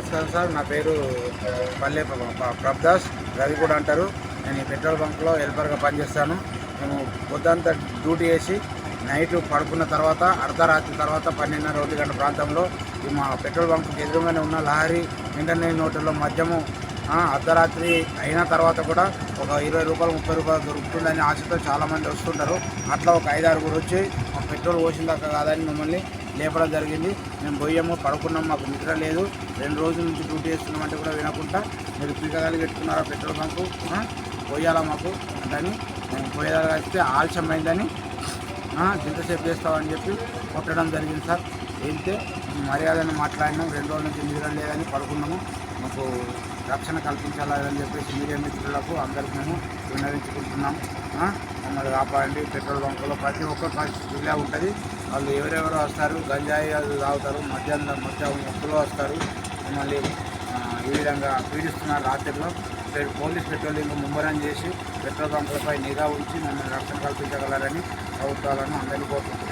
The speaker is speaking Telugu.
నమస్కారం సార్. నా పేరు పల్లె ప్రభుదాస్, రవి కూడా అంటారు. నేను ఈ పెట్రోల్ బంక్లో హెల్పర్గా పనిచేస్తాను. మేము పొద్దంతా డ్యూటీ చేసి నైట్ పడుకున్న తర్వాత అర్ధరాత్రి తర్వాత 12:30 గంటల ప్రాంతంలో మా పెట్రోల్ బంక్కి ఎదురుగానే ఉన్న లహరి ఇంటర్నెట్ హోటల్లో మద్యము అర్ధరాత్రి అయిన తర్వాత కూడా ఒక 20 రూపాయలు 30 రూపాయలు దొరుకుతుందని ఆశతో చాలామంది వస్తుంటారు. అట్లా ఒక 5-6 వచ్చి మా పెట్రోల్ పోసిందాకా కాదని మమ్మల్ని లేపడం జరిగింది. మేము పోయాము, పడుకున్నాం, మాకు నిద్ర లేదు. 2 రోజుల నుంచి డ్యూటీ చేస్తున్నామంటే కూడా వినకుండా మీరు పీకగాలి పెట్టుకున్నారా పెట్రోల్ బంకు, పోయాలా మాకు అంటని మేము పోయేదాకా వస్తే ఆలస్యమైందని ఇంతసేపు చేస్తామని చెప్పి కొట్టడం జరిగింది సార్. వెళ్తే మర్యాదను మాట్లాడినాం. 2 రోజుల నుంచి నిద్ర లేదని పడుకున్నాము. మాకు రక్షణ కల్పించాలని చెప్పేసి మీడియా మిత్రులకు అందరికీ మేము విన్నవించుకుంటున్నాం. మమ్మల్ని కాపాడండి. పెట్రోల్ బంకులో ప్రతి ఒక్కరు పరిస్థితి ఇలా ఉంటుంది. వాళ్ళు ఎవరెవరో వస్తారు, గంజాయి అది తాగుతారు, మధ్యాహ్నం మొత్తులో వస్తారు, మమ్మల్ని ఈ విధంగా పీడిస్తున్నారు. రాత్రిలో పోలీస్ పెట్రోలింగ్ ముమ్మరం చేసి పెట్రోల్ బంకులపై నిఘా ఉంచి మమ్మల్ని రక్షణ కల్పించగలరని ప్రభుత్వాలను అందరినీ కోరుకుంటున్నాం.